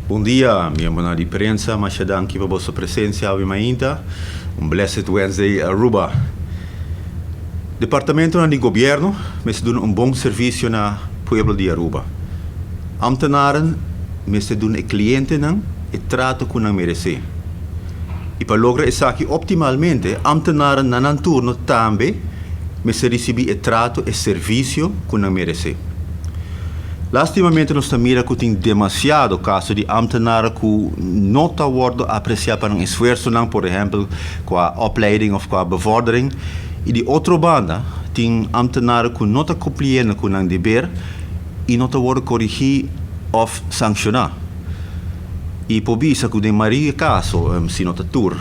Bom dia, minha boa diferença, mas danke por vossa presença ao Imainta. Blessed Wednesday, Aruba. Departamento de Governo, mas doen bom serviço na pueblo de Aruba. Ambtenaren, mas doen cliente e trato com merece. E para lograr isso aqui optimalmente, ambtenaren na turno também, mas receber trato e serviço com merece. Lastimamente nós mira que tem demasiado caso de ambtenaren que não está worden apreciado para esforço, por exemplo, com a opleiding ou com a bevordering. E de outra banda, tem ambtenaren que não está cumprindo com o dever e não está worden corrigir ou sancionar. E por isso que de maioria caso, se não está tur,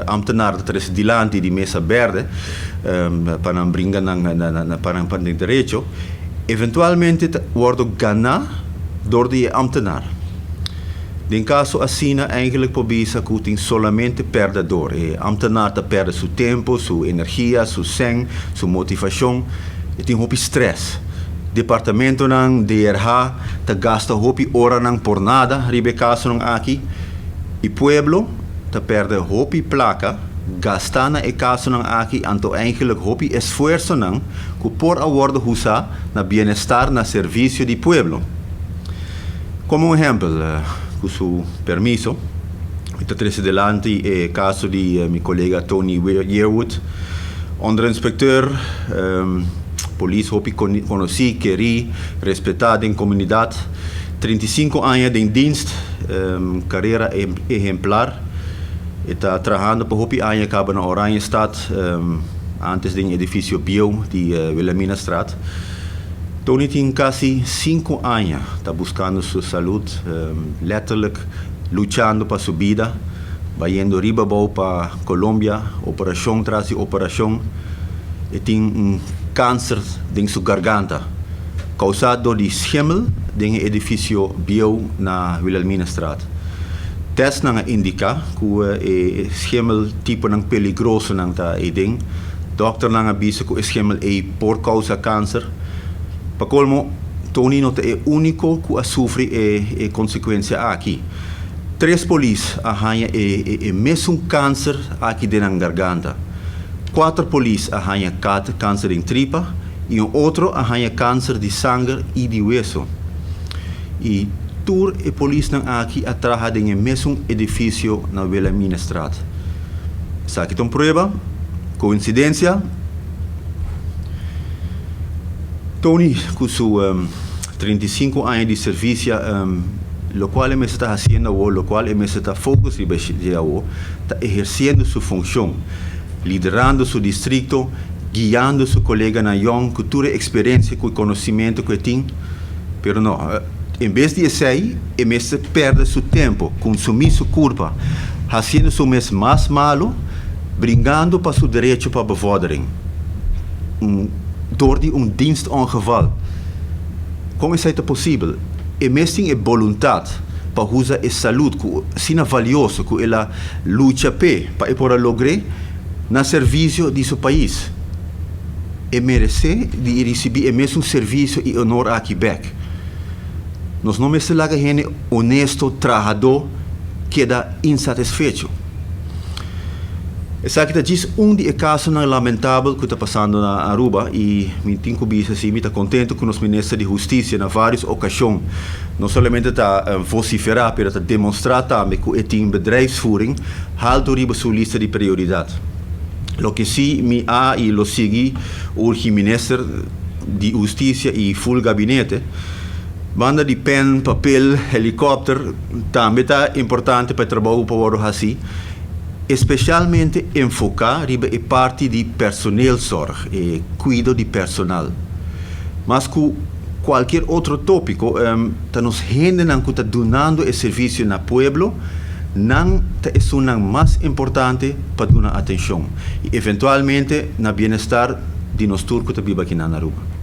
ambtenaren que estão diante de mesa verde para brincar para o direito, eventualmente worden ganhar door de ambtenaar. In caso assim, eigenlijk pobisa que tem somente perdedor. E ambtenaar te perde seu tempo, sua energia, seu sangue, sua motivação. E tem hopi stress. Departamento ng DRH te gasta hopi hora nang por nada, ribe caso nang aqui. E pueblo te perde hopi placa, gastana e caso ng aqui, anto eigenlijk hopi esfuerzo nang que por award husa na bienestar na serviço de pueblo. Como exemplo, com seu permiso, estou trazendo delante o caso de meu colega Tony Yearwood, onderinspecteur, polícia hopi conheci, queri, respeitado em comunidade, 35 anos de dienst, carreira exemplar. Está trabalhando por hopi anos acaba na Oranjestad, antes do edifício Bio de Wilhelminastraat. Tony tem quase 5 anos, está buscando sua saúde, letterlijk lutando para sua vida, indo ribabou para Colômbia, operação tras operação, e tem câncer em sua garganta, causado de schimmel do edifício Bio na Wilhelminastraat. Test nang indica que o schimmel tipo nang peligroso nang ta eding. Dokter nang avisa que o schimmel é por causa câncer. Para colmo, Tony não é o único que sofre a consequência aqui. 3 polícias arranham o mesmo câncer aqui dentro da garganta. 4 polícias arranham câncer em tripa e outro arranha câncer de sangue e de hueso. E tour e polícia aqui atrás do mesmo edifício na Wilhelminastraat. Essa aqui é uma prova, coincidência. Tony, com seus 35 anos de serviço, o qual ele está fazendo, o qual ele está focusando, está exercendo sua função, liderando seu distrito, guiando seu colega na young, com toda a experiência e conhecimento que tem, mas não. Em vez de sair, ele perde seu tempo, consumir sua culpa, fazendo seu mês mais malo, brigando para seu direito para bevordering. Door de dienstongeval. Como isso é possível? Ele tem a vontade para usar a saúde, que é valioso, que ela luta para poder lograr no serviço de seu país. E merece de receber o mesmo serviço e honor aqui back. Nós não me laga gente honesto, trabalhador, queda insatisfeito. Essa aqui diz de caso lamentável que está passando na Aruba e me tenho que assim, me está contente com os ministros de Justiça na várias ocasiões. Não somente está vociferar, mas está demonstrar também que tem bedrijfsvoering alto riba sua lista de prioridade. Lo que sim me há e lo segui o ministro de Justiça e full gabinete. Banda de pen, papel, helicóptero, também está importante para o trabalho para o assim, especialmente enfocar a parte de personal sorg e cuidado de personal. Mas com qualquer outro tópico, nos gente que está donando o serviço no pueblo, não é o mais importante para dar atenção. E eventualmente, no bem-estar de nós turcos que vivem aqui na Aruba.